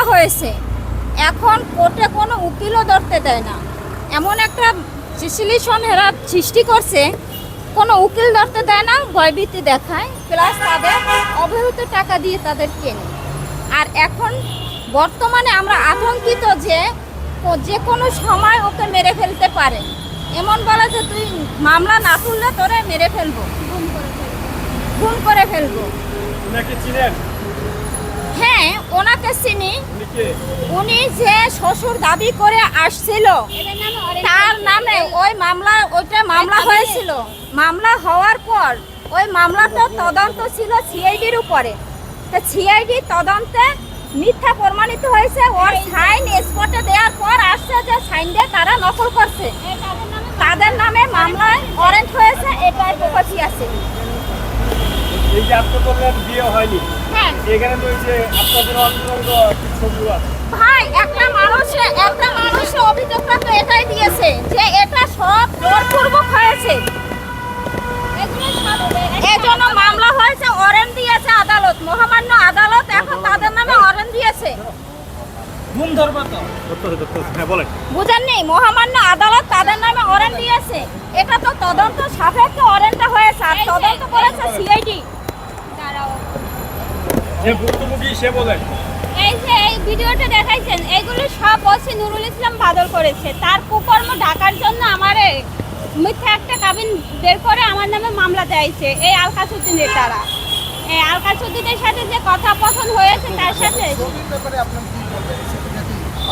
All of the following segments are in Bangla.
মামলা হয়েছে, এখন কোর্টে কোনো উকিলও ধরতে দেয় না, এমন একটা সিচুয়েশন এরা সৃষ্টি করছে, কোনো উকিল ধরতে দেয় না, ভয়ভীতি দেখায়, প্লাস তাদের অবহিত টাকা দিয়ে তাদের কেনে। আর এখন বর্তমানে আমরা আতঙ্কিত যে যে কোনো সময় ওকে মেরে ফেলতে পারে, এমন বলে যে তুই মামলা না তুললে তোরে মেরে ফেলবো, খুন করে ফেলবো। হ্যাঁ, ওনাকে চিনি। উনি যে শ্বশুর দাবি করে আসছিল, তার নামে ওইটা মামলা হয়েছিল। মামলা হওয়ার পর ওই মামলাটা তদন্ত ছিল সিআইডির উপরে। তো সিআইডি তদন্তে মিথ্যা প্রমাণিত হয়েছে। ওর সাইন স্পটে দেওয়ার পর আসছে যে সাইন দিয়ে তারা নকল করছে, তাদের নামে মামলায় ওয়ারেন্ট হয়েছে। এটাই প্রকাশই আছে। এই যে আপনি বললেন বিয়ে হয়নি, হ্যাঁ, এখানে তো এই যে আপনাদের অন্তরঙ্গ ছবি আছে ভাই, একটা মানুষে অভিযোগটা তো এটাই দিয়েছে যে এটা সব জোরপূর্বক হয়েছে, এজন্য মামলা হয়েছে। ওয়ারেন্ট দিয়েছে আদালত, মহামান্য আদালত এখন তাদের নামে ওয়ারেন্ট দিয়েছে। বুঝেননি? মহামান্য আদালত তাদের নামে ওয়ারেন্ট দিয়েছে। এটা তো তদন্ত সাপেক্ষে ওয়ারেন্টটা হয়েছে, আর তদন্ত করেছে সিআইডি। যে ভুক্তভোগী সে বলেন এই যে এই ভিডিওটা দেখাইছেন, এগুলো সব ওসি নুরুল ইসলাম বাদল করেছে। তার কুকর্ম ঢাকার জন্য আমারে মিথ্যা একটা কাবিন বের করে আমার নামে মামলা দিয়েছে এই আলকাসুদ্দিনের দ্বারা। এই আলকাসুদ্দিনের সাথে যে কথাপথন হয়েছে তার সাথে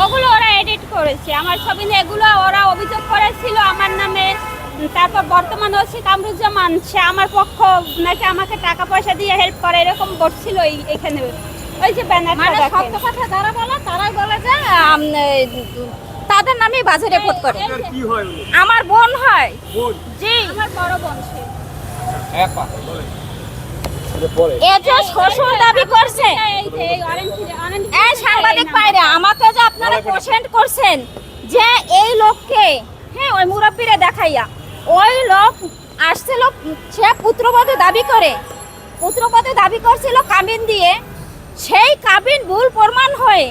ওগুলো ওরা এডিট করেছে আমার ছবি নিয়ে, এগুলো ওরা অভিযোগ করেছিল আমার নামে। তারপর বর্তমান ওসি কামরুজ্জামান, সে আমার পক্ষ নাকি আমাকে টাকা পয়সা দিয়ে হেল্প করে, এরকম করছিল এখানে। ওই যে ব্যানারটা দেখেন, সত্য কথা যারা বলে তারাই বলে যে তাদের নামে বাজে রিপোর্ট করে। কি হয় উনি? আমার বোন হয়। বোন? জি, আমার বড় বোন সে। আপা বলেন। এ যে শ্বশুর দাবি করছে, এই সাংবাদিক ভাইরা আমাকে যে আপনারা কোশ্চেন করছেন যে এই লোককে, হ্যাঁ, ওই মুরব্বীরে দেখাইয়া ওই লোক আসছিল, সে পুত্রবধূ দাবি করে, পুত্রবধূ দাবি করছিল কাবিন দিয়ে। সেই কাবিন ভুল প্রমাণ হয়ে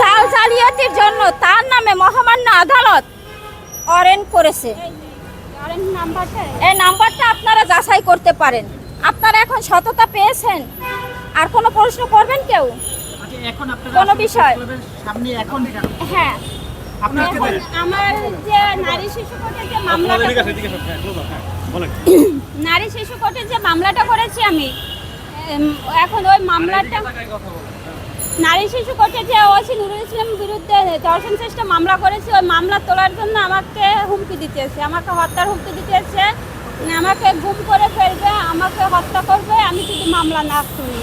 জাল জালিয়াতির জন্য তার নামে মহামান্য আদালত ওয়ারেন্ট করেছে। এই নাম্বারটা আপনারা যাচাই করতে পারেন। আপনারা এখন সততা পেয়েছেন, আর কোনো প্রশ্ন করবেন কেউ কোনো বিষয়? হ্যাঁ, আমার যে নারী শিশু কোর্টের যে মামলাটা, নারী শিশু কোর্টের যে মামলাটা করেছি আমি, এখন ওই মামলাটা নারী শিশু কোর্টে যে ওসি নুরুল ইসলামের বিরুদ্ধে ধর্ষণ চেষ্টা মামলা করেছি, ওই মামলা তোলার জন্য আমাকে হুমকি দিতেছে, আমাকে হত্যার হুমকি দিতেছে, আমাকে গুম করে ফেলবে, আমাকে হত্যা করবে আমি যদি মামলা না তুলি।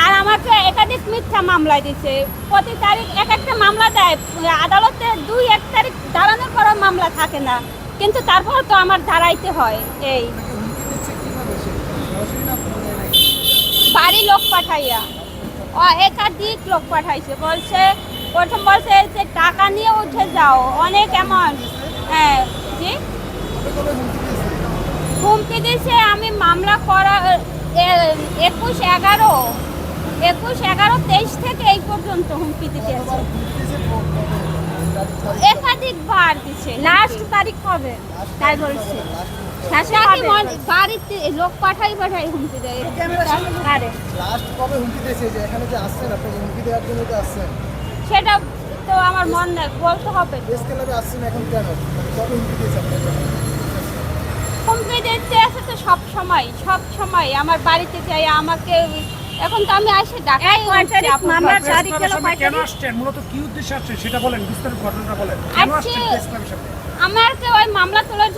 আর আমাকে একাধিক মিথ্যা মামলা দিচ্ছে। প্রতি তারিখ এক একটা মামলা দেয় আদালতে, 2-1 তারিখ দাঁড়ানোর পরও মামলা থাকে না, কিন্তু তারপর তো আমার দাঁড়াইতে হয়। এই বাড়ি লোক পাঠাইয়া, একাধিক লোক পাঠাইছে, বলছে প্রথম বলছে যে টাকা নিয়ে উঠে যাও, অনেক অ্যামাউন্ট। হ্যাঁ, জি, হুমকি দিয়েছে। আমি মামলা করা 21/11/23 থেকে এই পর্যন্ত হুমকি দিতে আছে, একাধিকবার দিচ্ছে। লাস্ট তারিখ কবে তাই বলছে? বাড়িতে লোক পাঠাই হুমকি দেয়। লাস্ট কবে হুমকি দিয়েছে? যে এখানে যে আসছেন আপনি, হুমকি দেওয়ার জন্য যে আসছেন, সেটা তো আমার মন নেই, বলতে হবে। প্রেস ক্লাবে আসছেন এখন কেন? কবে হুমকি দিয়েছে আপনাকে? হুমকি দিতে আছে তো সব সময় আমার বাড়িতে যাই, আমাকে এখন তো আমি আসে ডাকাই মামলার তারিখ কেন আসছেন, মূলত কি উদ্দেশ্যে আসছেন সেটা বলেন, বিস্তারিত ঘটনাটা বলেন। কেন আসছেন প্রেস ক্লাবের সামনে? আমাকে ওই মামলা তোলার